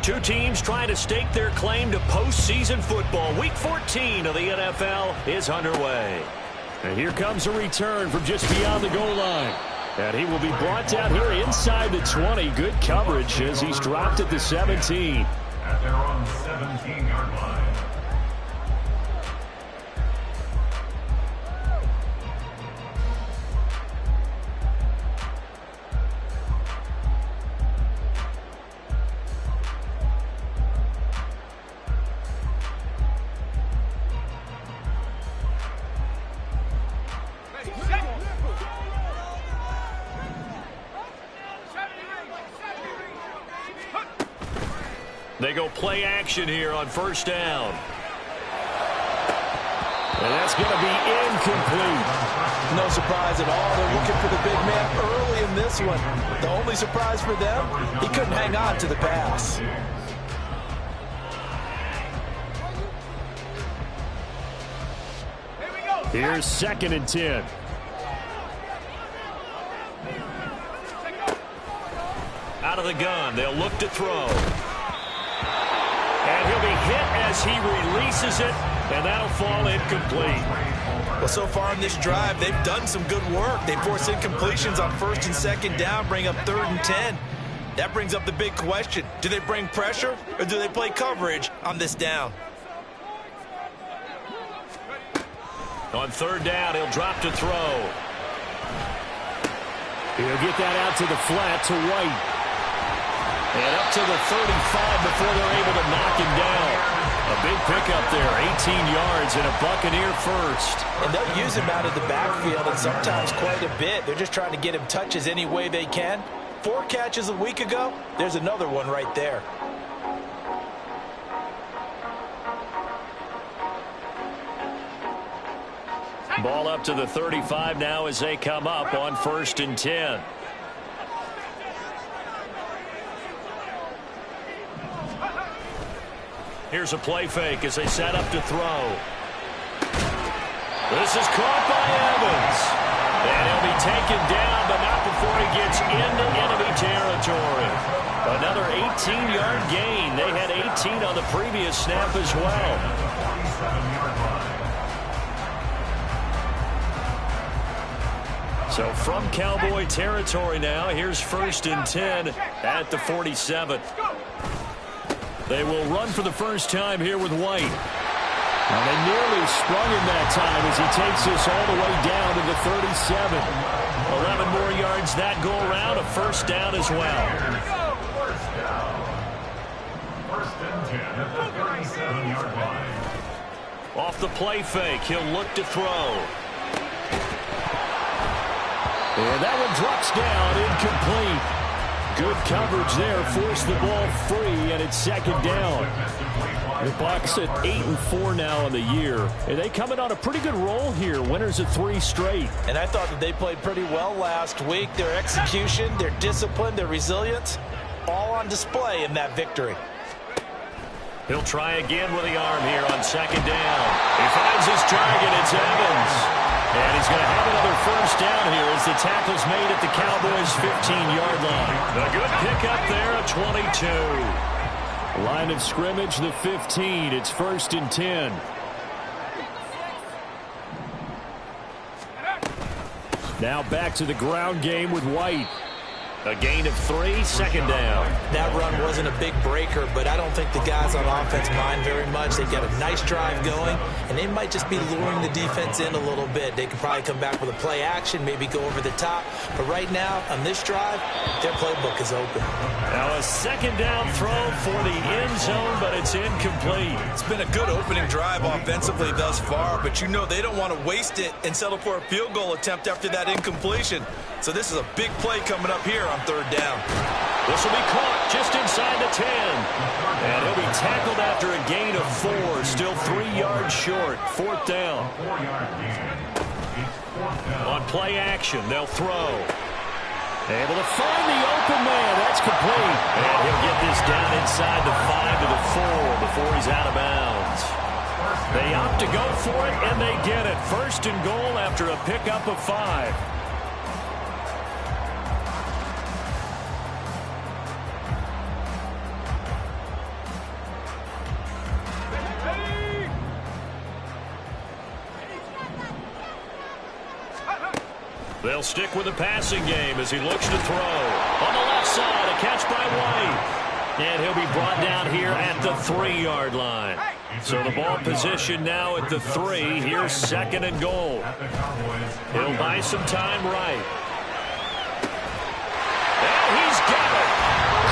Two teams trying to stake their claim to postseason football. Week 14 of the NFL is underway. And here comes a return from just beyond the goal line. And he will be brought down here inside the 20. Good coverage as he's dropped at the 17. At their own 17-yard line. They go play action here on first down. And that's going to be incomplete. No surprise at all. They're looking for the big man early in this one. The only surprise for them, he couldn't hang on to the pass. Here's 2nd and 10. Out of the gun, they'll look to throw. And he'll be hit as he releases it, and that'll fall incomplete. Well, so far in this drive, they've done some good work. They force incompletions on 1st and 2nd down, bring up 3rd and 10. That brings up the big question. Do they bring pressure, or do they play coverage on this down? On 3rd down, he'll drop to throw. He'll get that out to the flat to White. And up to the 35 before they're able to knock him down. A big pickup there, 18 yards and a Buccaneer first. And they'll use him out of the backfield, and sometimes quite a bit. They're just trying to get him touches any way they can. 4 catches a week ago, there's another one right there. Ball up to the 35 now as they come up on 1st and 10. Here's a play fake as they set up to throw. This is caught by Evans. And he'll be taken down, but not before he gets into enemy territory. Another 18-yard gain. They had 18 on the previous snap as well. So from Cowboy territory now, here's 1st and 10 at the 47. They will run for the first time here with White. And they nearly sprung him that time as he takes this all the way down to the 37. 11 more yards that go around, a first down as well. First and 10 at the 37-yard line. Off the play fake, he'll look to throw. And that one drops down, incomplete. Good coverage there, forced the ball free, and it's 2nd down. The Bucs at 8-4 now in the year, and they come in on a pretty good roll here, winners of 3 straight. And I thought that they played pretty well last week. Their execution, their discipline, their resilience, all on display in that victory. He'll try again with the arm here on 2nd down. He finds his target, it's Evans. And he's going to have another first down here as the tackle's made at the Cowboys' 15-yard line. A good pickup there, a 22. Line of scrimmage, the 15. It's 1st and 10. Now back to the ground game with White. A gain of 3, 2nd down. That run wasn't a big breaker, but I don't think the guys on offense mind very much. They've got a nice drive going, and they might just be luring the defense in a little bit. They could probably come back with a play action, maybe go over the top. But right now, on this drive, their playbook is open. Now a 2nd down throw for the end zone, but it's incomplete. It's been a good opening drive offensively thus far, but you know they don't want to waste it and settle for a field goal attempt after that incompletion. So this is a big play coming up here on 3rd down. This will be caught just inside the 10. And he'll be tackled after a gain of 4. Still 3 yards short. 4th down. On play action, they'll throw. Able to find the open man. That's complete. And he'll get this down inside the 5 to the 4 before he's out of bounds. They opt to go for it, and they get it. 1st and goal after a pickup of 5. They'll stick with the passing game as he looks to throw. On the left side, a catch by White. And he'll be brought down here at the 3-yard line. So the ball position now at the 3. Here's 2nd and goal. He'll buy some time right. And he's got it.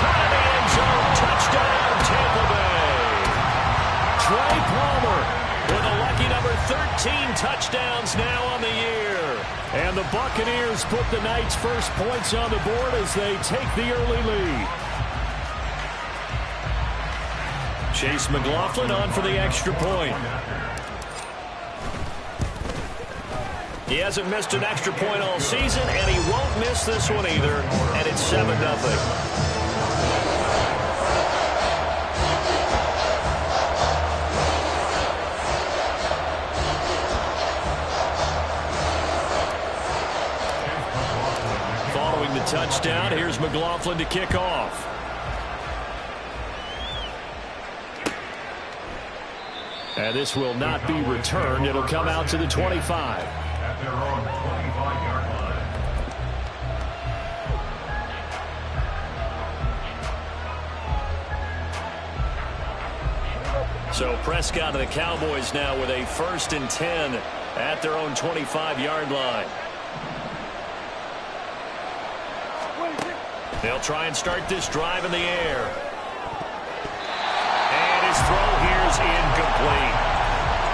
Caught in the end zone. Touchdown, Tampa Bay. Trey Palmer with a lucky number 13 touchdowns now on the year. And the Buccaneers put the night's first points on the board as they take the early lead. Chase McLaughlin on for the extra point. He hasn't missed an extra point all season, and he won't miss this one either. And it's 7-0. Following the touchdown, here's McLaughlin to kick off. And this will not be returned. It'll come out to the 25. At their own 25-yard line. So Prescott and the Cowboys now with a 1st and 10 at their own 25-yard line. They'll try and start this drive in the air. And his throw here's incomplete.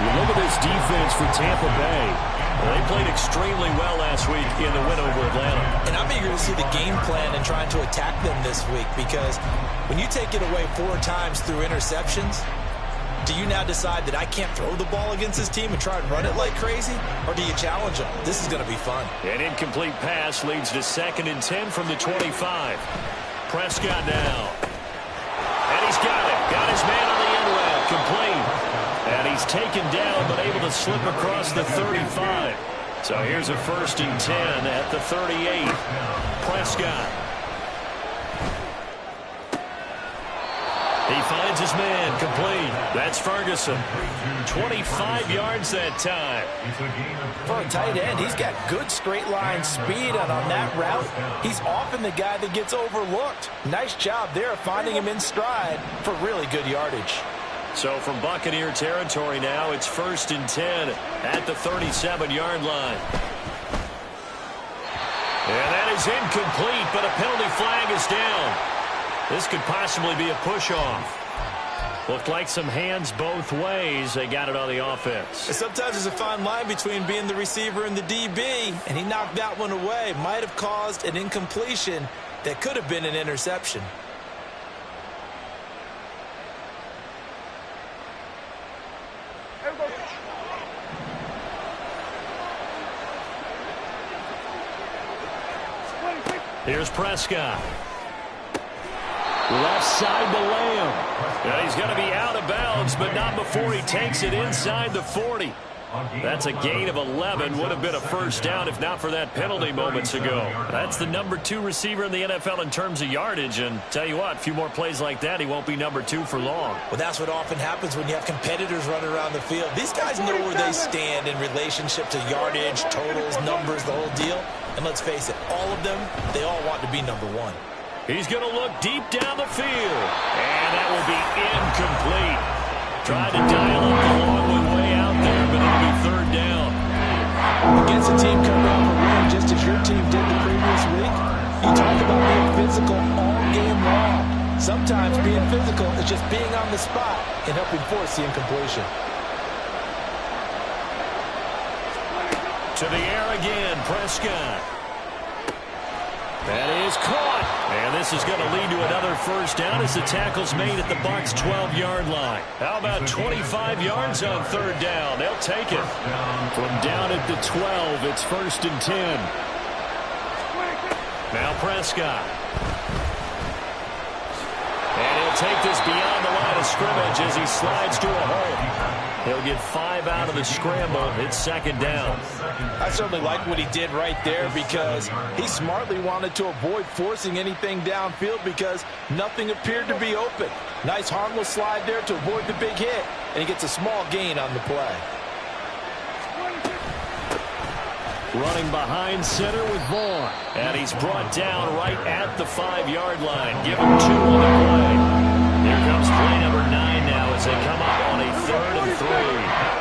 You look at this defense for Tampa Bay. Well, they played extremely well last week in the win over Atlanta. And I'm eager to see the game plan and trying to attack them this week, because when you take it away 4 times through interceptions, do you now decide that I can't throw the ball against this team and try and run it like crazy? Or do you challenge them? This is going to be fun. An incomplete pass leads to 2nd and 10 from the 25. Prescott now. And he's got it. Got his man on the end route. Complete. And he's taken down but able to slip across the 35. So here's a 1st and 10 at the 38. Prescott. He finds his man, complete. That's Ferguson. 25 yards that time. For a tight end, he's got good straight line speed, and on that route, he's often the guy that gets overlooked. Nice job there of finding him in stride for really good yardage. So from Buccaneer territory now, it's 1st and 10 at the 37-yard line. And that is incomplete, but a penalty flag is down. This could possibly be a push-off. Looked like some hands both ways. They got it on the offense. And sometimes there's a fine line between being the receiver and the DB, and he knocked that one away. Might have caused an incompletion that could have been an interception. Here's Prescott. Left side to Lamb. And he's going to be out of bounds, but not before he takes it inside the 40. That's a gain of 11. Would have been a first down if not for that penalty moments ago. That's the number 2 receiver in the NFL in terms of yardage. And tell you what, a few more plays like that, he won't be number 2 for long. Well, that's what often happens when you have competitors running around the field. These guys know where they stand in relationship to yardage, totals, numbers, the whole deal. And let's face it, all of them, they all want to be number 1. He's going to look deep down the field. And that will be incomplete. Tried to dial up the long way out there, but it'll be 3rd down. Against a team coming off a win, just as your team did the previous week, you talk about being physical all game long. Sometimes being physical is just being on the spot and helping force the incompletion. To the air again, Prescott. That is caught. And this is going to lead to another first down as the tackle's made at the Bucs' 12-yard line. How about 25 yards on 3rd down? They'll take it. From down at the 12, it's 1st and 10. Now Prescott. And he'll take this beyond the line of scrimmage as he slides to a hole. He'll get 5 out of the scramble. It's 2nd down. I certainly like what he did right there, because he smartly wanted to avoid forcing anything downfield because nothing appeared to be open. Nice harmless slide there to avoid the big hit, and he gets a small gain on the play. running behind center with Vaughn. And he's brought down right at the 5-yard line. Give him 2 on the play. Here comes play number 9 now as they come up on a 3rd and 3.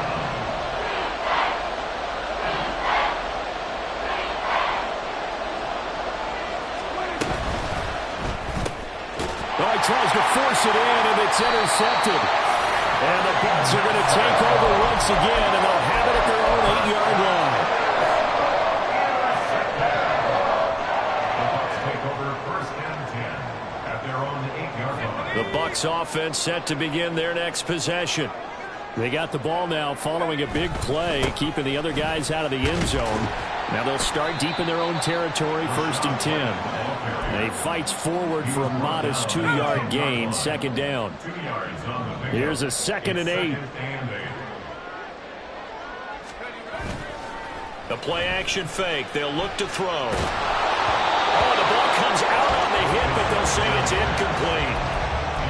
He tries to force it in, and it's intercepted. And the Bucs are going to take over once again, and they'll have it at their own 8-yard line. The Bucs offense set to begin their next possession. They got the ball now following a big play, keeping the other guys out of the end zone. Now they'll start deep in their own territory, 1st and 10. He fights forward for a modest 2-yard gain, 2nd down. Here's a 2nd and 8. The play action fake. They'll look to throw. Oh, the ball comes out on the hit, but they'll say it's incomplete.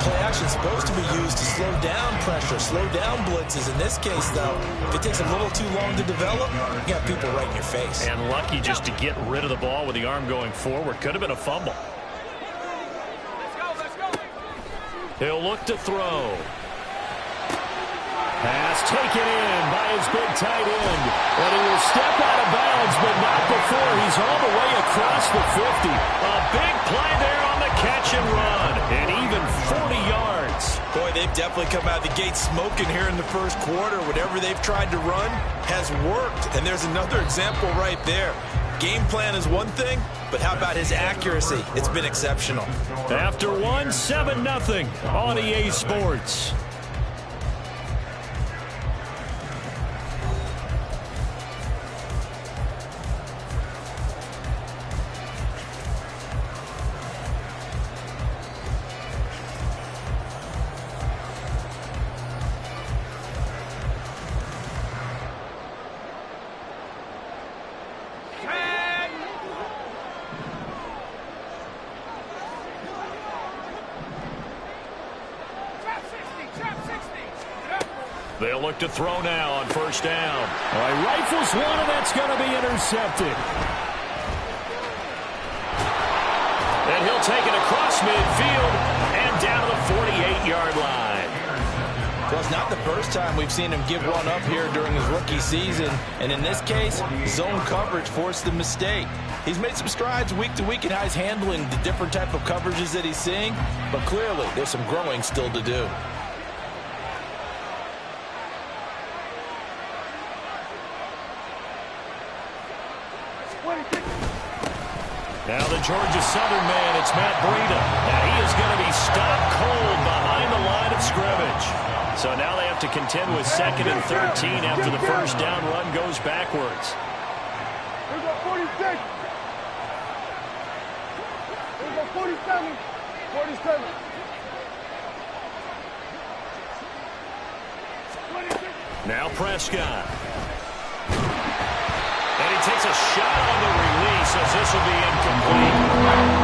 Play action is supposed to be used to slow down pressure, slow down blitzes. In this case, though, if it takes a little too long to develop, you got people right in your face. And lucky just to get rid of the ball with the arm going forward. Could have been a fumble. Let's go. He'll look to throw. Pass taken in by his big tight end. And he will step out of bounds, but not before he's all the way across the 50. A big play there on the catch and run. And even 40 yards. Boy, they've definitely come out of the gate smoking here in the first quarter. Whatever they've tried to run has worked. And there's another example right there. Game plan is one thing, but how about his accuracy? It's been exceptional. After 7-0 on EA Sports. They'll look to throw now on 1st down. All right, rifles one, and that's going to be intercepted. And he'll take it across midfield and down to the 48-yard line. Well, it's not the first time we've seen him give one up here during his rookie season. And in this case, zone coverage forced the mistake. He's made some strides week to week in how he's handling the different type of coverages that he's seeing. But clearly, there's some growing still to do. Now the Georgia Southern man, it's Matt Breida. And he is going to be stopped cold behind the line of scrimmage. So now they have to contend with 2nd and 13 after the 1st down run goes backwards. Here's a 46. Here's a 47. 47. 26. Now Prescott. And he takes a shot on the release as this will be incomplete.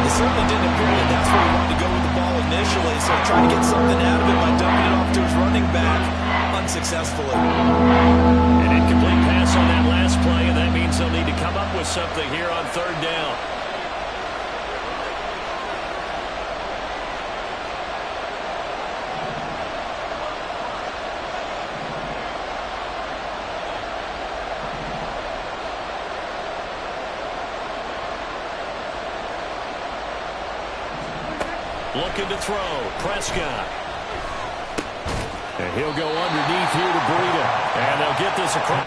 It certainly didn't appear that that's where he wanted to go with the ball initially, so trying to get something out of it by dumping it off to his running back unsuccessfully. An incomplete pass on that last play, and that means they'll need to come up with something here on 3rd down. Looking to throw. Prescott. And he'll go underneath here to Breida. And they'll get this across.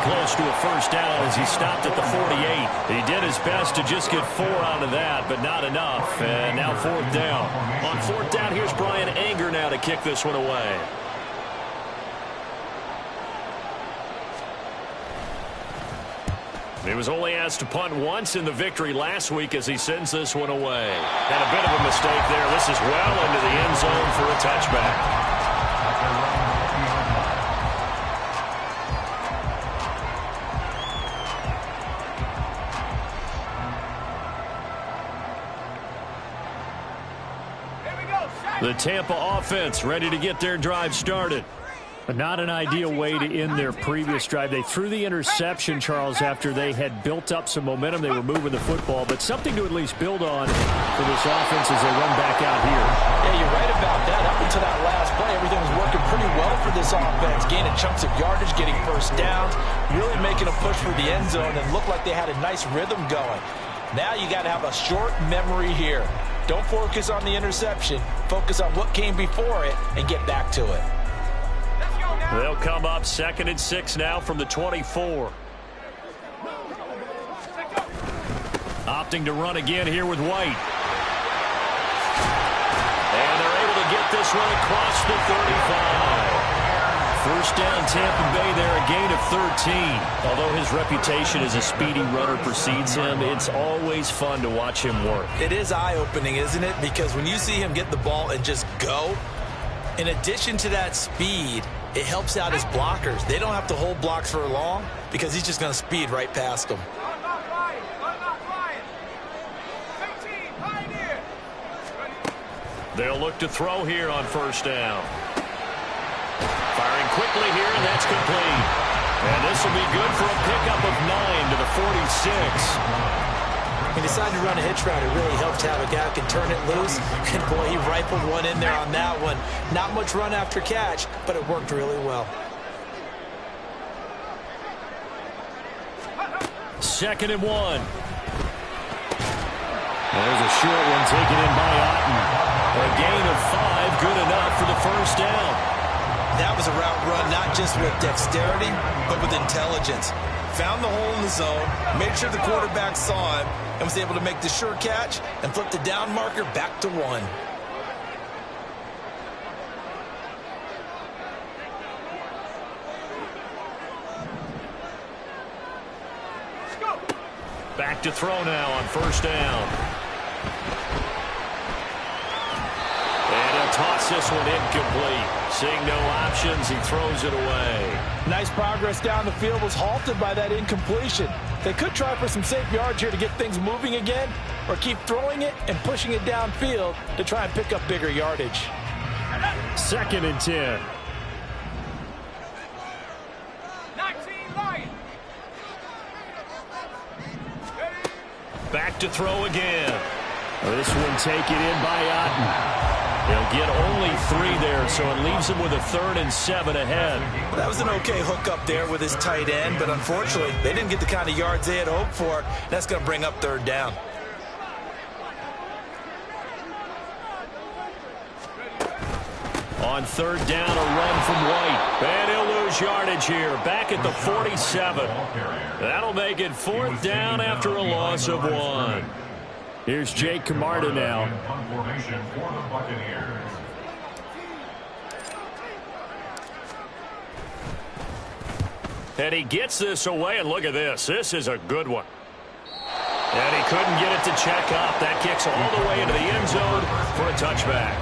Close to a first down as he stopped at the 48. He did his best to just get 4 out of that, but not enough. And now 4th down. On 4th down, here's Brian Anger now to kick this one away. He was only asked to punt once in the victory last week as he sends this one away. And a bit of a mistake there. This is well into the end zone for a touchback. The Tampa offense ready to get their drive started. Not an ideal way to end their previous drive. They threw the interception, Charles, after they had built up some momentum. They were moving the football, but something to at least build on for this offense as they run back out here. Yeah, you're right about that. Up until that last play, everything was working pretty well for this offense. Gaining chunks of yardage, getting first downs, really making a push for the end zone, and looked like they had a nice rhythm going. Now you got to have a short memory here. Don't focus on the interception. Focus on what came before it and get back to it. They'll come up 2nd and 6 now from the 24. Opting to run again here with White. And they're able to get this one across the 35. First down, Tampa Bay there, a gain of 13. Although his reputation as a speedy runner precedes him, it's always fun to watch him work. It is eye-opening, isn't it? Because when you see him get the ball and just go, in addition to that speed, it helps out his blockers. They don't have to hold blocks for long because he's just going to speed right past them. They'll look to throw here on first down. Firing quickly here, and that's complete. And this will be good for a pickup of 9 to the 46. He decided to run a hitch route. It really helped to have a guy who can turn it loose. And, boy, he rifled one in there on that one. Not much run after catch, but it worked really well. 2nd and 1. There's a short one taken in by Otten. A gain of 5, good enough for the first down. That was a route run not just with dexterity, but with intelligence. Found the hole in the zone, made sure the quarterback saw him, and was able to make the sure catch and flip the down marker back to 1. Back to throw now on first down. And he'll toss this one incomplete. Seeing no options, he throws it away. Nice progress down the field, was halted by that incompletion. They could try for some safe yards here to get things moving again, or keep throwing it and pushing it downfield to try and pick up bigger yardage. 2nd and 10. Back to throw again. This one taken in by Otten. They'll get only 3 there, so it leaves him with a 3rd and 7 ahead. That was an okay hook up there with his tight end, but unfortunately, they didn't get the kind of yards they had hoped for. That's going to bring up 3rd down. On 3rd down, a run from White. And he'll lose yardage here, back at the 47. That'll make it 4th down after a loss of 1. Here's Jake Camarda now. And he gets this away, and look at this. This is a good one. And he couldn't get it to check up. That kicks all the way into the end zone for a touchback.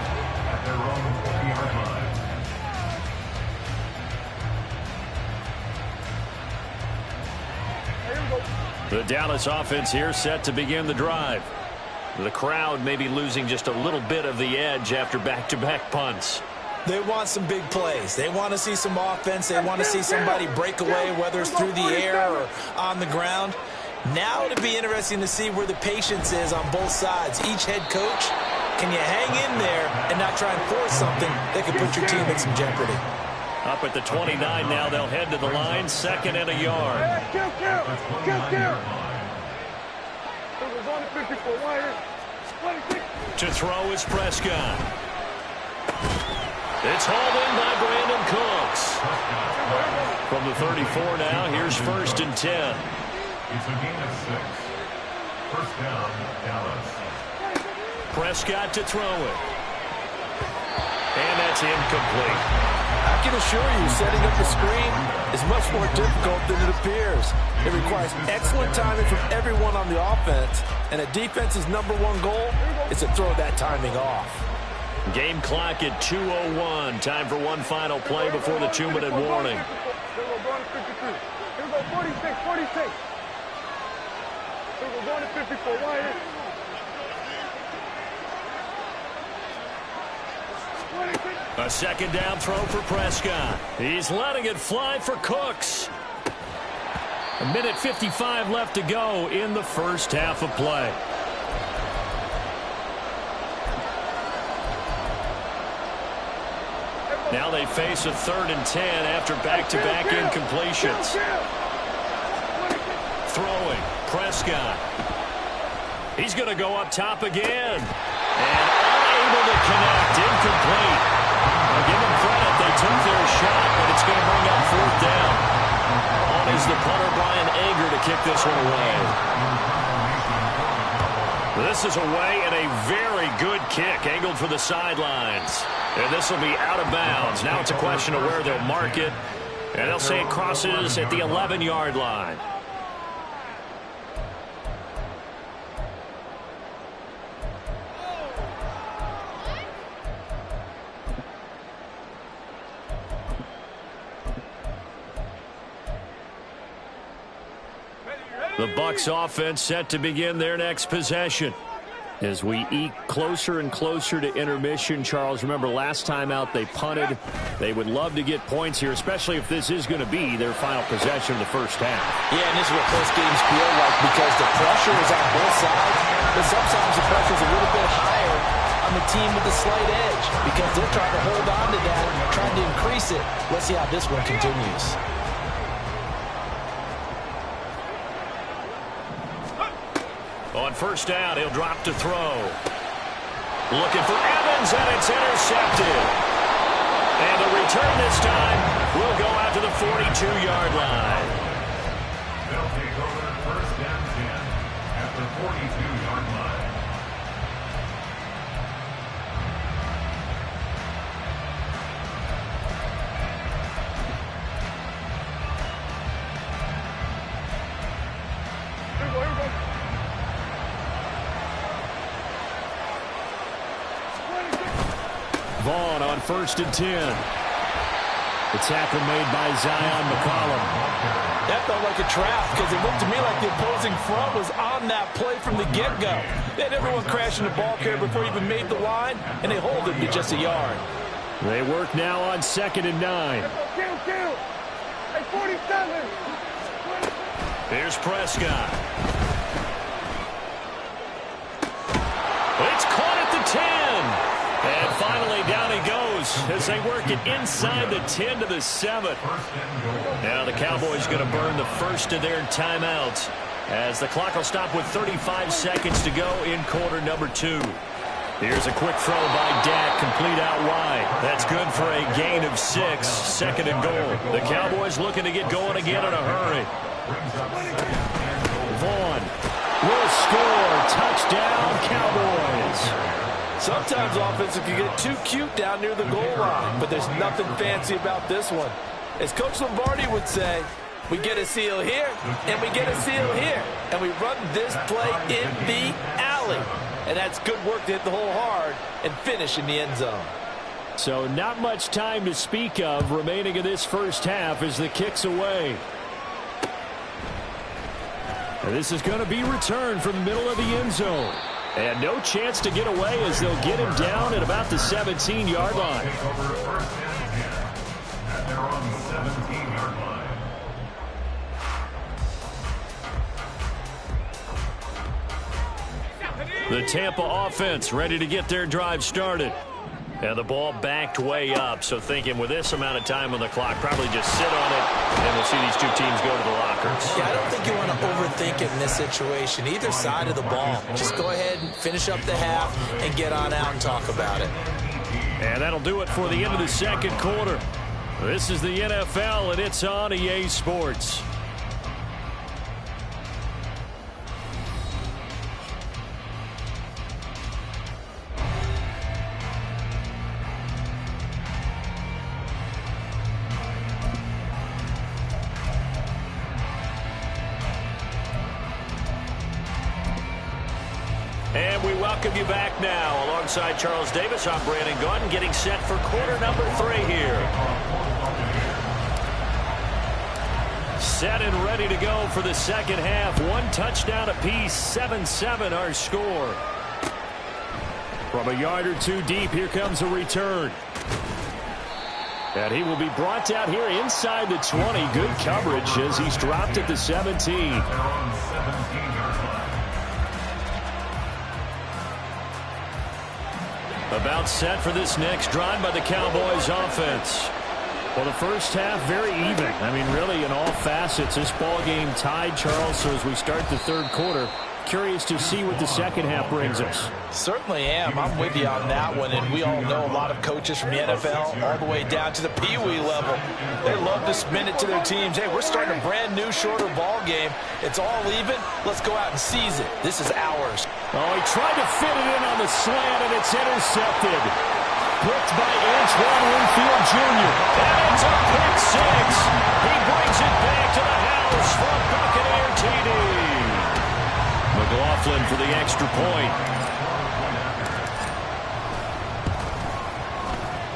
The Dallas offense here set to begin the drive. The crowd may be losing just a little bit of the edge after back-to-back punts. They want some big plays. They want to see some offense. They want to see somebody break away, whether it's through the air or on the ground. Now it'll be interesting to see where the patience is on both sides. Each head coach Can you hang in there and not try and force something that could put your team in some jeopardy? Up at the 29 now, they'll head to the line, 2nd and a yard. Kill. It was on the 54. Why here? 26. To throw is Prescott. It's hauled in by Brandon Cooks. From the 34 now, here's 1st and 10. It's a gain of 6. First down, Dallas. Prescott to throw it. And that's incomplete. I can assure you, setting up a screen is much more difficult than it appears. It requires excellent timing from everyone on the offense, and a defense's #1 goal is to throw that timing off. Game clock at 2:01. Time for one final play before the 2-minute warning. Here we go, going to 53. Here we go, 46. Here we go, going to 54. Why here? 26. A 2nd down throw for Prescott. He's letting it fly for Cooks. 1:55 left to go in the first half of play. Now they face a 3rd and 10 after back-to-back incompletions. Throwing, Prescott. He's going to go up top again. And unable to connect, incomplete. I'll give them credit, they took their shot, but it's going to bring up 4th down. On is the punter, Brian Anger, to kick this one away. This is away and a very good kick, angled for the sidelines. And this will be out of bounds. Now it's a question of where they'll mark it. And they'll say it crosses at the 11-yard line. The Bucs offense set to begin their next possession. As we eke closer and closer to intermission, Charles, remember last time out they punted. They would love to get points here, especially if this is going to be their final possession of the first half. Yeah, and this is what close games feel like because the pressure is on both sides, but sometimes the pressure is a little bit higher on the team with the slight edge because they're trying to hold on to that, trying to increase it. Let's see how this one continues. On 1st down, he'll drop to throw. Looking for Evans, and it's intercepted. And the return this time will go out to the 42-yard line. They'll take over 1st and 10 at the 42-yard line. Here we go. Vaughn on 1st and 10. The tackle made by Zion McCollum. That felt like a trap because it looked to me like the opposing front was on that play from the get-go. They had everyone crashing the ball carrier before he even made the line, and they hold him to just a yard. They work now on 2nd and 9. Kill. Hey, 47. Here's Prescott. It's caught at the 10. And finally, down he goes as they work it inside the 10 to the 7. Now the Cowboys going to burn the first of their timeouts as the clock will stop with 35 seconds to go in quarter number 2. Here's a quick throw by Dak, complete out wide. That's good for a gain of 6, 2nd and goal. The Cowboys looking to get going again in a hurry. Vaughn will score. Touchdown, Cowboys. Sometimes offenses can get too cute down near the goal line, but there's nothing fancy about this one. As Coach Lombardi would say, we get a seal here, and we get a seal here, and we run this play in the alley. And that's good work to hit the hole hard and finish in the end zone. So not much time to speak of remaining in this first half as the kick's away. And this is going to be returned from the middle of the end zone. And no chance to get away as they'll get him down at about the 17-yard line. Take over 1st and 10 at their own 17-yard line. The Tampa offense ready to get their drive started. And the ball backed way up, so thinking with this amount of time on the clock, probably just sit on it, and we'll see these two teams go to the lockers. Yeah, I don't think you want to overthink it in this situation, either side of the ball. Just go ahead and finish up the half and get on out and talk about it. And that'll do it for the end of the second quarter. This is the NFL, and it's on EA Sports. And we welcome you back now. Alongside Charles Davis, I'm Brandon Gaudin, getting set for quarter number 3 here. Set and ready to go for the second half. 1 touchdown apiece, 7-7 our score. From a yard or 2 deep, here comes a return. And he will be brought down here inside the 20. Good coverage as he's dropped at the 17. About set for this next drive by the Cowboys offense. Well, the first half very even. I mean, really in all facets, this ball game tied, Charles. So as we start the third quarter, curious to see what the second half brings us. Certainly am. I'm with you on that one. And we all know a lot of coaches from the NFL all the way down to the Pee Wee level. They love to spin it to their teams. Hey, we're starting a brand new, shorter ball game. It's all even. Let's go out and seize it. This is ours. Oh, he tried to fit it in on the slant, and it's intercepted. Picked by Antoine Winfield Jr. And it's a pick 6. He brings it back to the house for a Buccaneer TD. McLaughlin for the extra point.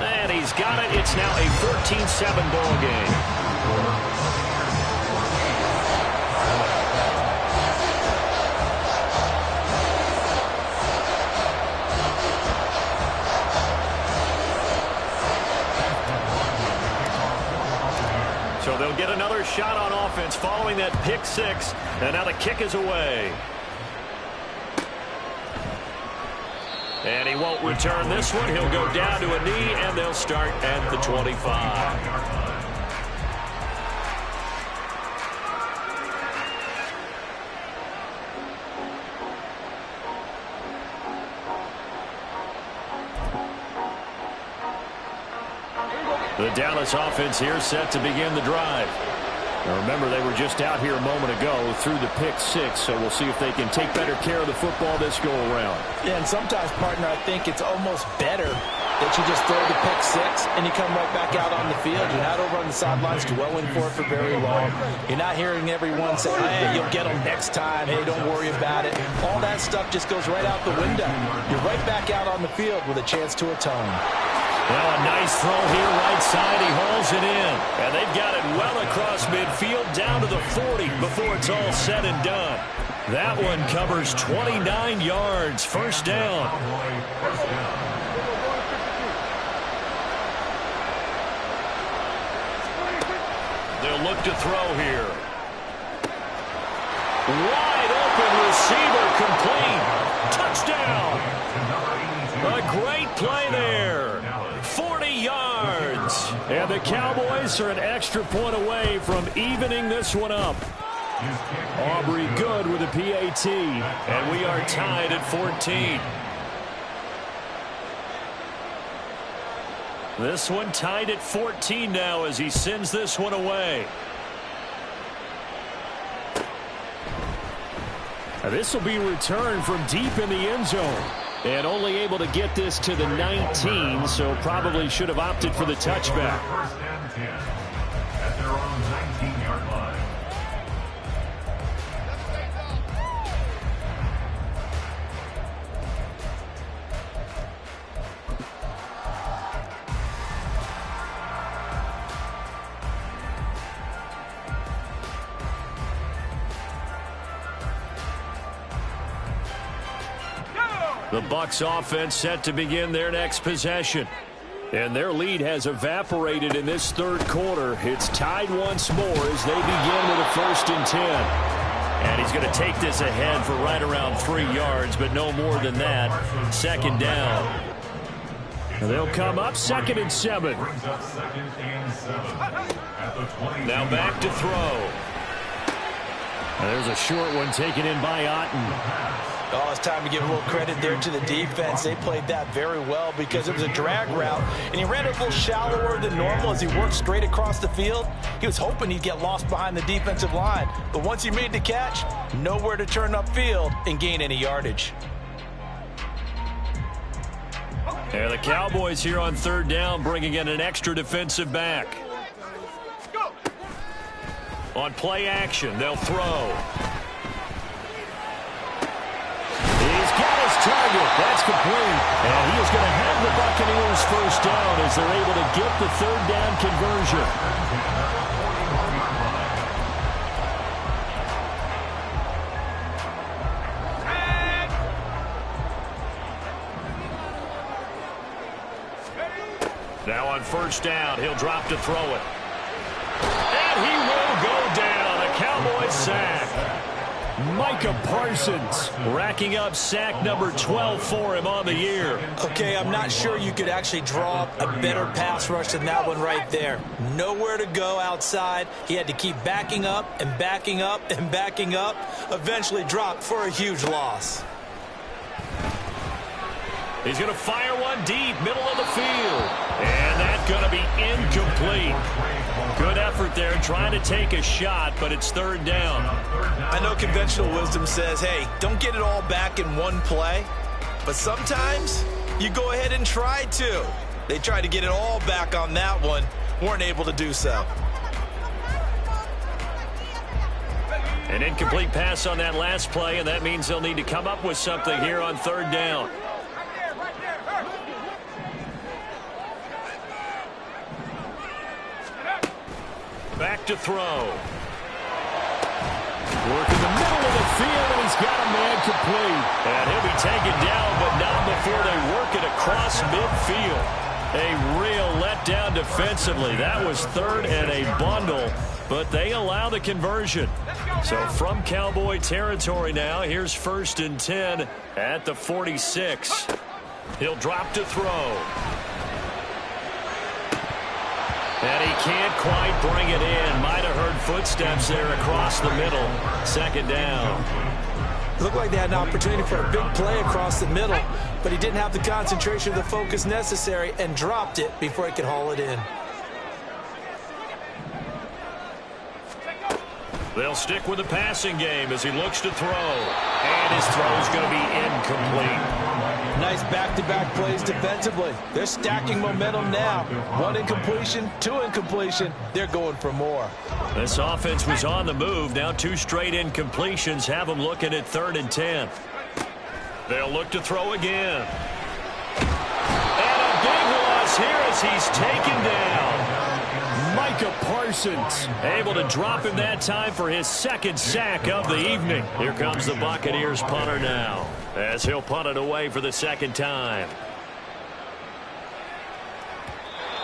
And he's got it. It's now a 14-7 ball game. So they'll get another shot on offense following that pick 6. And now the kick is away. And he won't return this one. He'll go down to a knee, and they'll start at the 25. The Dallas offense here set to begin the drive. Now remember, they were just out here a moment ago through the pick 6, so we'll see if they can take better care of the football this go-around. Yeah, and sometimes, partner, I think it's almost better that you just throw the pick 6 and you come right back out on the field. You're not over on the sidelines dwelling for it for very long. You're not hearing everyone say, hey, you'll get them next time. Hey, don't worry about it. All that stuff just goes right out the window. You're right back out on the field with a chance to atone. Well, a nice throw here right side. He hauls it in. And they've got it well across midfield down to the 40 before it's all said and done. That one covers 29 yards. First down. They'll look to throw here. Wide open receiver complete. Touchdown. A great play there. 40 yards. And the Cowboys are an extra point away from evening this one up. Aubrey good with a PAT. And we are tied at 14. This one tied at 14 now as he sends this one away. Now this will be returned from deep in the end zone. And only able to get this to the 19, so probably should have opted for the touchback. First and 10 at their own 19-yard line. The Bucs offense set to begin their next possession. And their lead has evaporated in this third quarter. It's tied once more as they begin with a 1st and 10. And he's going to take this ahead for right around 3 yards, but no more than that. Second down. They'll come up 2nd and 7. Now back to throw. There's a short one taken in by Otten. Oh, it's time to give a little credit there to the defense. They played that very well because it was a drag route, and he ran it a little shallower than normal as he worked straight across the field. He was hoping he'd get lost behind the defensive line, but once he made the catch, nowhere to turn upfield and gain any yardage. And the Cowboys here on 3rd down, bringing in an extra defensive back. On play action, they'll throw. He's got his target. That's complete. And he is going to have the Buccaneers first down as they're able to get the 3rd down conversion. Now on 1st down, he'll drop to throw it. And he will go down. A Cowboys sack. Micah Parsons racking up sack number 12 for him on the year. Okay, I'm not sure you could actually draw up a better pass rush than that one right there. Nowhere to go outside. He had to keep backing up and backing up and backing up. Eventually dropped for a huge loss. He's going to fire one deep, middle of the field. And that's going to be incomplete. Good effort there trying to take a shot, but it's 3rd down. I know conventional wisdom says, hey, don't get it all back in one play. But sometimes you go ahead and try to. They tried to get it all back on that one. Weren't able to do so. An incomplete pass on that last play, and that means they'll need to come up with something here on 3rd down. Back to throw. Working the middle of the field, and he's got a man complete. And he'll be taken down, but not before they work it across midfield. A real letdown defensively. That was 3rd and a bundle, but they allow the conversion. So from Cowboy territory now, here's 1st and 10 at the 46. He'll drop to throw. And he can't quite bring it in. Might have heard footsteps there across the middle. 2nd down. Looked like they had an opportunity for a big play across the middle, but he didn't have the concentration or the focus necessary and dropped it before he could haul it in. They'll stick with the passing game as he looks to throw. And his throw's going to be incomplete. Nice back-to-back plays defensively. They're stacking momentum now. 1 incompletion, 2 incompletion. They're going for more. This offense was on the move. Now 2 straight incompletions have them looking at 3rd and 10. They'll look to throw again. And a big loss here as he's taken down. Micah Parsons able to drop him that time for his 2nd sack of the evening. Here comes the Buccaneers punter now as he'll punt it away for the 2nd time.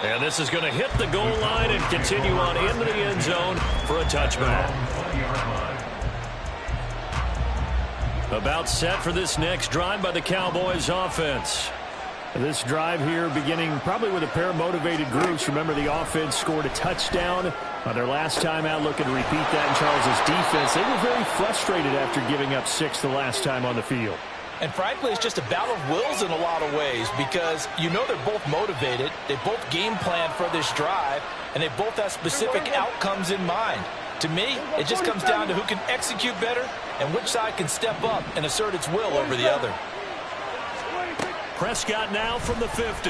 And this is going to hit the goal line and continue on into the end zone for a touchback. About set for this next drive by the Cowboys offense. This drive here beginning probably with a pair of motivated groups. Remember, the offense scored a touchdown on their last time out. Looking to repeat that in Charles's defense. They were very frustrated after giving up 6 the last time on the field. And frankly, it's just a battle of wills in a lot of ways because you know they're both motivated. They both game plan for this drive, and they both have specific outcomes in mind. To me, it just comes down to who can execute better and which side can step up and assert its will over the other. Prescott now from the 50.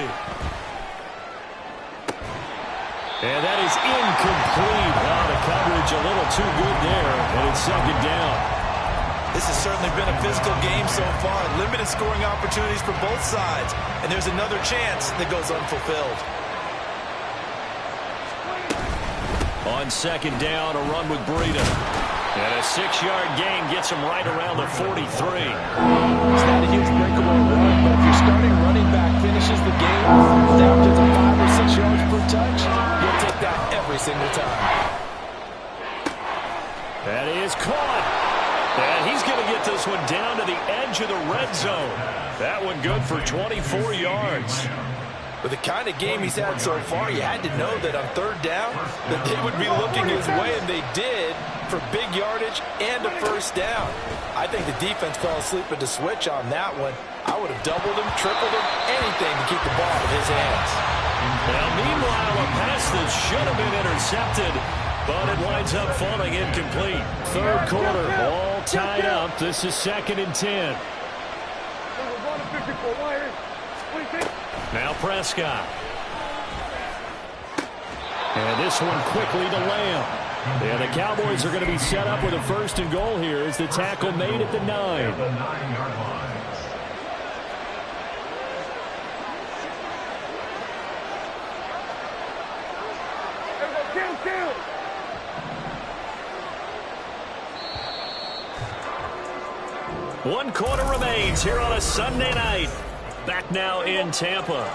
And that is incomplete. Wow, the coverage a little too good there, and it's 2nd down. This has certainly been a physical game so far. Limited scoring opportunities for both sides, and there's another chance that goes unfulfilled. On 2nd down, a run with Breida. And a 6-yard gain gets him right around the 43. It's not a huge breakaway run, but if your starting running back finishes the game with averages of 5 or 6 yards per touch, you'll take that every single time. That is caught. edge of the red zone. That one good for 24 yards. With the kind of game he's had so far, you had to know that on third down that they would be looking his way, and they did, for big yardage and a first down. I think the defense fell asleep at the switch on that one. I would have doubled him, tripled him, anything to keep the ball in his hands. Now, meanwhile, a pass that should have been intercepted, but it winds up falling incomplete. Third quarter, all tied up. This is 2nd and 10. Now Prescott. And this one quickly to Lamb. Yeah, the Cowboys are going to be set up with a 1st and goal here as the tackle made at the 9. At the 9-yard line. One quarter remains here on a Sunday night. Back now in Tampa.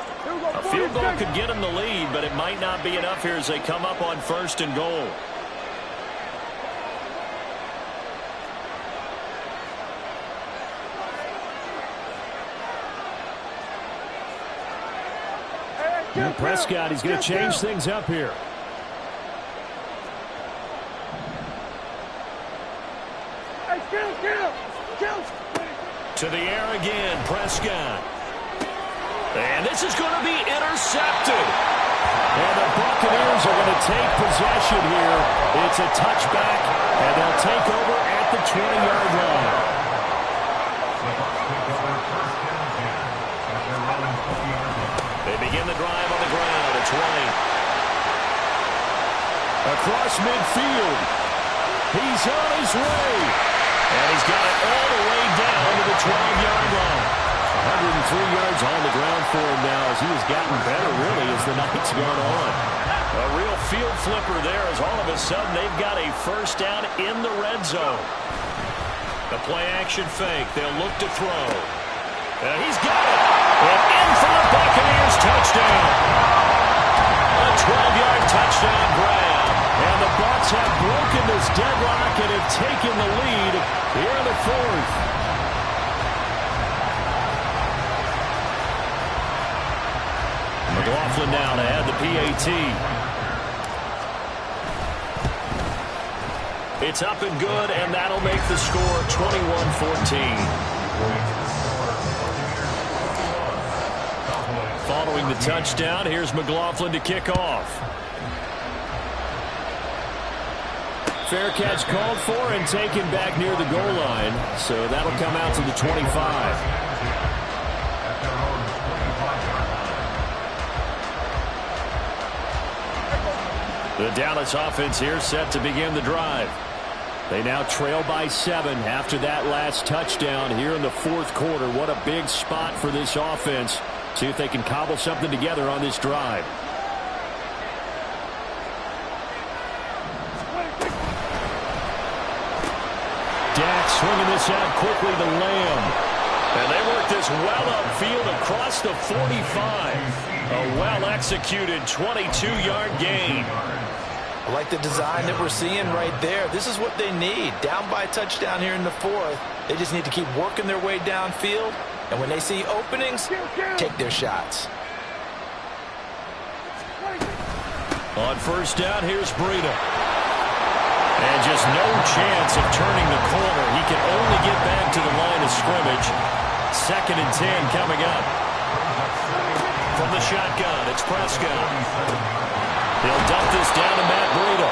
A field goal could get them the lead, but it might not be enough here as they come up on 1st and goal. And Prescott, he's going to change things up here. To the air again, Prescott. And this is going to be intercepted. And the Buccaneers are going to take possession here. It's a touchback, and they'll take over at the 20-yard line. They begin the drive on the ground. It's White. Across midfield. He's on his way. And he's got it all the way down to the 12-yard line. 103 yards on the ground for him now as he has gotten better, really, as the night's gone on. A real field flipper there as all of a sudden they've got a first down in the red zone. The play-action fake. They'll look to throw. He's got it. And in for the Buccaneers touchdown. A 12-yard touchdown grab. And the Bucs have broken this deadlock and have taken the lead here in the 4th. McLaughlin now to add the PAT. It's up and good, and that'll make the score 21-14. Following the touchdown, here's McLaughlin to kick off. Fair catch called for and taken back near the goal line, so that'll come out to the 25. The Dallas offense here set to begin the drive. They now trail by 7 after that last touchdown here in the 4th quarter. What a big spot for this offense. See if they can cobble something together on this drive. Dak swinging this out quickly to Lamb. And they work this well upfield across the 45. A well-executed 22-yard gain. I like the design that we're seeing right there. This is what they need. Down by a touchdown here in the 4th. They just need to keep working their way downfield. And when they see openings, take their shots. On first down, here's Breida. And just no chance of turning the corner. He can only get back to the line of scrimmage. 2nd and 10 coming up. From the shotgun, it's Prescott. He'll dump this down to Matt Breida.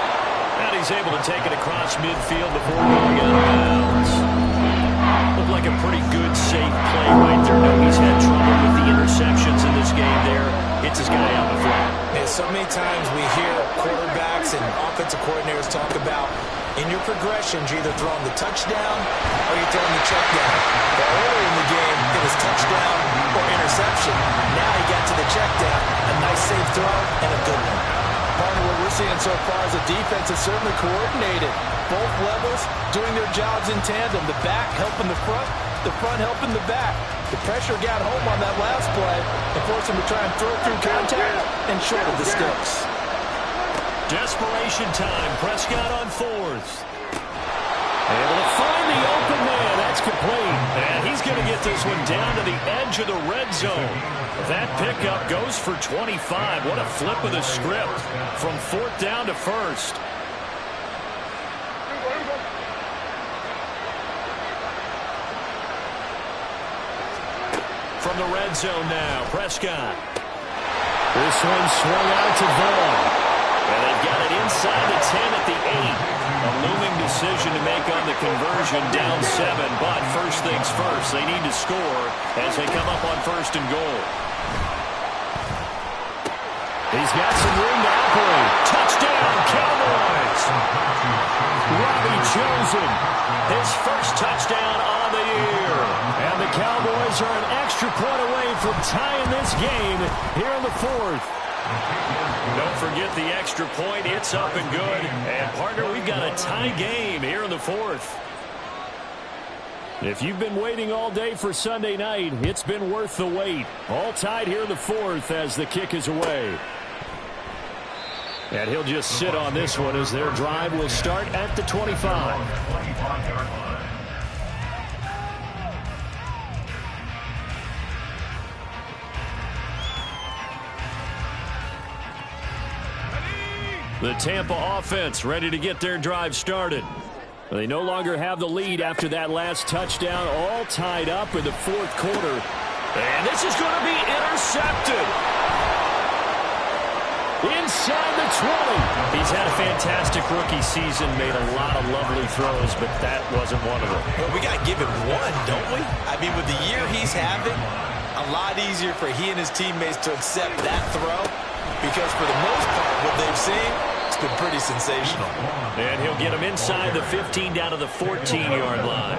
And he's able to take it across midfield before going out of bounds. Looked like a pretty good, safe play right there. No, he's had trouble with the interceptions in this game there. Hits his guy on the flat. Yeah, so many times we hear quarterbacks and offensive coordinators talk about in your progressions, you're either throwing the touchdown or you're throwing the check down. But earlier in the game, it was touchdown or interception. Now he got to the check down. A nice safe throw and a good one. Part of what we're seeing so far is the defense is certainly coordinated. Both levels doing their jobs in tandem. The back helping the front helping the back. The pressure got home on that last play and forced him to try and throw through contact and short of the sticks. Desperation time. Prescott on 4th. Able to find the open man. that's complete. And he's going to get this one down to the edge of the red zone. That pickup goes for 25. What a flip of the script from 4th down to 1st. From the red zone now, Prescott. This one swung out to Vaughn. And they've got it inside the 10 at the 8. A looming decision to make on the conversion, down 7. But first things first, they need to score as they come up on 1st and goal. He's got some room to operate. Touchdown, Cowboys! Robbie Chosen. His first touchdown on the year. And the Cowboys are an extra point away from tying this game here in the 4th. Don't forget the extra point. It's up and good. And, partner, we've got a tie game here in the 4th. If you've been waiting all day for Sunday night, it's been worth the wait. All tied here in the 4th as the kick is away. And he'll just sit on this one as their drive will start at the 25. The Tampa offense ready to get their drive started. They no longer have the lead after that last touchdown, all tied up in the 4th quarter. And this is going to be intercepted. Inside the 20. He's had a fantastic rookie season, made a lot of lovely throws, but that wasn't one of them. Well, we got to give him one, don't we? I mean, with the year he's having, a lot easier for he and his teammates to accept that throw. Because for the most part, what they've seen, it's been pretty sensational. And he'll get him inside the 15 down to the 14-yard line.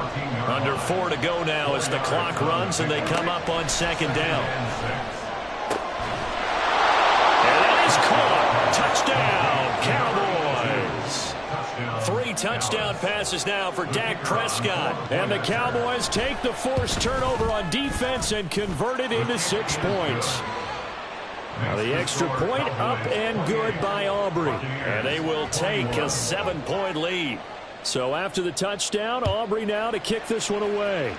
Under 4 to go now as the clock runs and they come up on 2nd down. And that is caught. Touchdown, Cowboys. 3 touchdown passes now for Dak Prescott. And the Cowboys take the forced turnover on defense and convert it into 6 points. Now the extra point up and good by Aubrey. And they will take a 7-point lead. So after the touchdown, Aubrey now to kick this one away.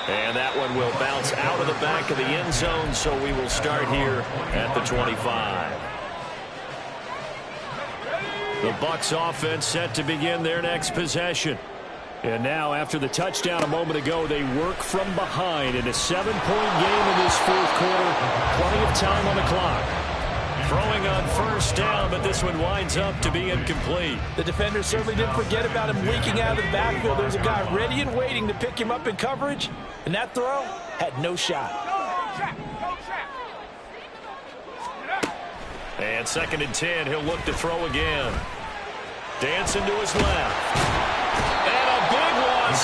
And that one will bounce out of the back of the end zone, so we will start here at the 25. The Bucs offense set to begin their next possession. And now, after the touchdown a moment ago, they work from behind in a 7-point game in this 4th quarter. Plenty of time on the clock. Throwing on 1st down, but this one winds up to be incomplete. The defender certainly didn't forget about him leaking out of the backfield. There's a guy ready and waiting to pick him up in coverage, and that throw had no shot. And 2nd and 10, he'll look to throw again. Dancing to his left.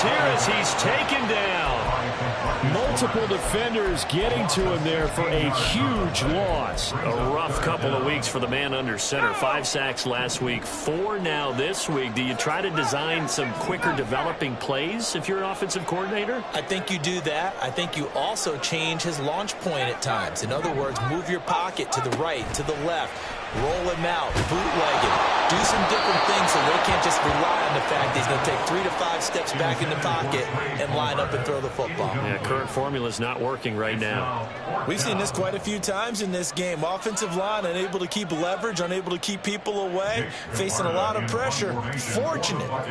Here as he's taken down. Multiple defenders getting to him there for a huge loss. A rough couple of weeks for the man under center. 5 sacks last week, 4 now this week. Do you try to design some quicker developing plays if you're an offensive coordinator? I think you do that. I think you also change his launch point at times. In other words, move your pocket to the right, to the left. Roll him out, bootleg him, do some different things so they can't just rely on the fact that he's going to take 3 to 5 steps back in the pocket and line up and throw the football. Yeah, current formula is not working right now. We've seen this quite a few times in this game. Offensive line unable to keep leverage, unable to keep people away, facing a lot of pressure.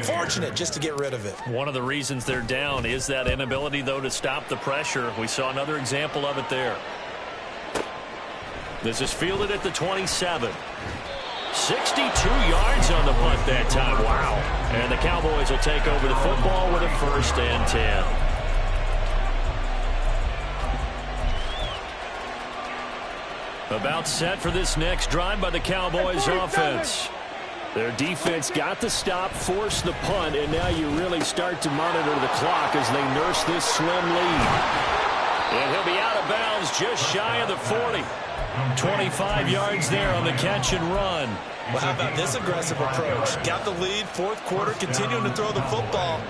Fortunate just to get rid of it. One of the reasons they're down is that inability, though, to stop the pressure. We saw another example of it there. This is fielded at the 27. 62 yards on the punt that time. Wow. And the Cowboys will take over the football with a 1st and 10. About set for this next drive by the Cowboys offense. Their defense got the stop, forced the punt, and now you really start to monitor the clock as they nurse this slim lead. And he'll be out of bounds just shy of the 40. 25 yards there on the catch and run. Well, how about this aggressive approach? Got the lead, 4th quarter, continuing to throw the football.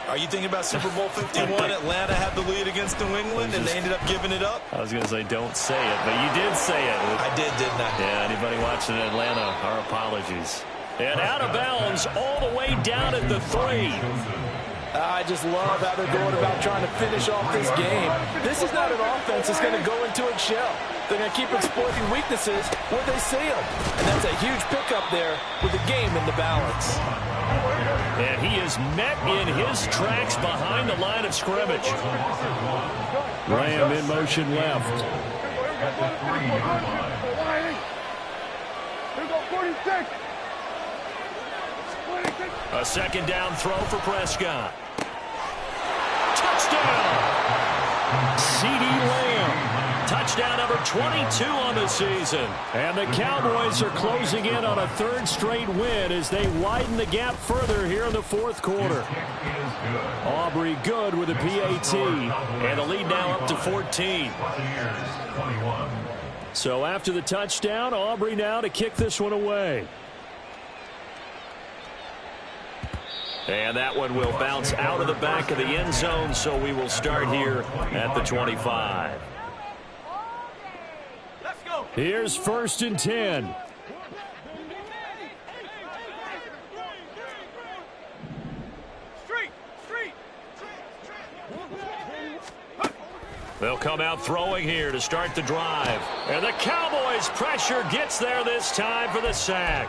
Are you thinking about Super Bowl 51? Atlanta had the lead against New England, and they ended up giving it up? I was going to say, don't say it, but you did say it. I did, didn't I? Yeah, anybody watching Atlanta, our apologies. And out of bounds all the way down at the 3. I just love how they're going about trying to finish off this game. This is not an offense that's going to go into its shell. They're going to keep exploiting weaknesses where they see them. And that's a huge pickup there with the game in the balance. And he is met in his tracks behind the line of scrimmage. Graham in motion left. Here we go, 46. A second down throw for Prescott. Touchdown! CeeDee Lamb. Touchdown number 22 on the season. And the Cowboys are closing in on a third straight win as they widen the gap further here in the fourth quarter. Aubrey good with a PAT. And the lead now up to 14. So after the touchdown, Aubrey now to kick this one away. And that one will bounce out of the back of the end zone, so we will start here at the 25. Here's 1st and 10. They'll come out throwing here to start the drive. And the Cowboys' pressure gets there this time for the sack.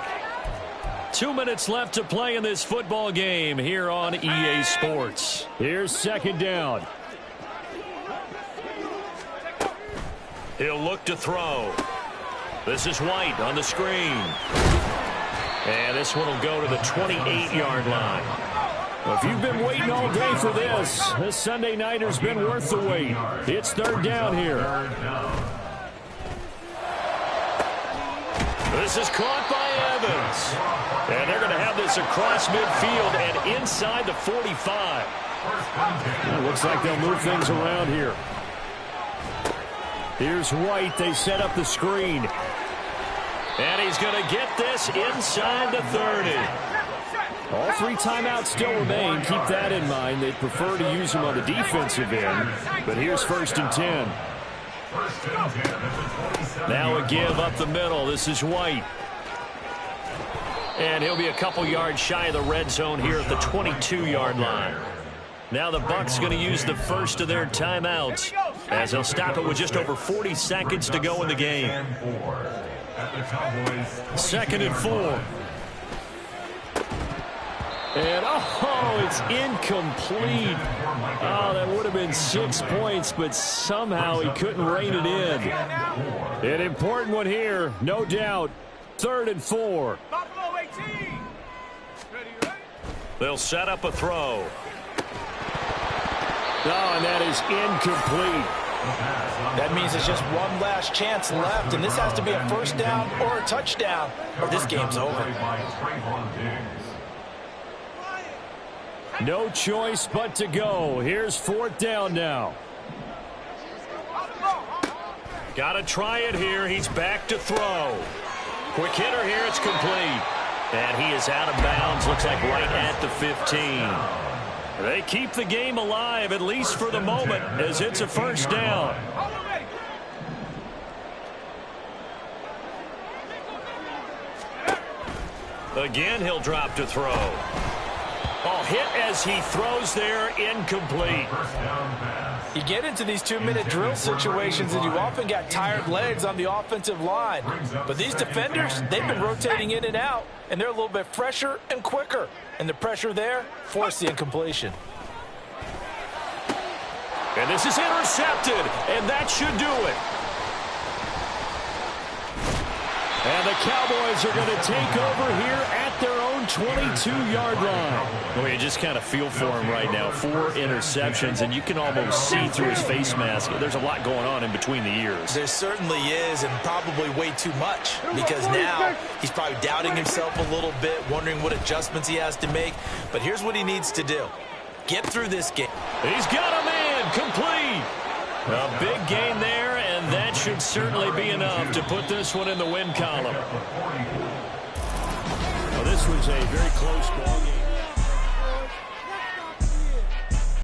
2 minutes left to play in this football game here on EA Sports. Here's 2nd down. He'll look to throw. This is White on the screen. And this one will go to the 28-yard line. Well, if you've been waiting all day for this Sunday nighter's been worth the wait. It's 3rd down here. This is caught by Evans. And they're going to have this across midfield and inside the 45. It looks like they'll move things around here. Here's White. They set up the screen. And he's going to get this inside the 30. All 3 timeouts still remain. Keep that in mind. They'd prefer to use them on the defensive end. But here's 1st and 10. Now a give up the middle. This is White. And he'll be a couple yards shy of the red zone here at the 22-yard line. Now the Bucs going to use the first of their timeouts as they'll stop it with just over 40 seconds to go in the game. 2nd and 4. And, it's incomplete. Oh, that would have been 6 points, but somehow he couldn't rein it in. An important one here, no doubt. 3rd and 4. They'll set up a throw. Oh, and that is incomplete. That means it's just one last chance left, and this has to be a 1st down or a touchdown, or this game's over. No choice but to go. Here's 4th down now. Got to try it here. He's back to throw. Quick hitter here. It's complete. And he is out of bounds. Looks like right at the 15. They keep the game alive, at least for the moment, as it's a 1st down. Again, he'll drop to throw. Oh, hit as he throws there, incomplete. You get into these 2-minute drill situations and you often got tired legs on the offensive line. But these defenders, they've been rotating in and out, and they're a little bit fresher and quicker. And the pressure there forced the incompletion. And this is intercepted, and that should do it. And the Cowboys are going to take over here at their own 22-yard line. Well, you just kind of feel for him right now. 4 interceptions, and you can almost see through his face mask. There's a lot going on in between the ears. There certainly is, and probably way too much, because now he's probably doubting himself a little bit, wondering what adjustments he has to make. But here's what he needs to do. Get through this game. He's got a man, complete. A big gain there, and that should certainly be enough to put this one in the win column. Well, this was a very close ball game.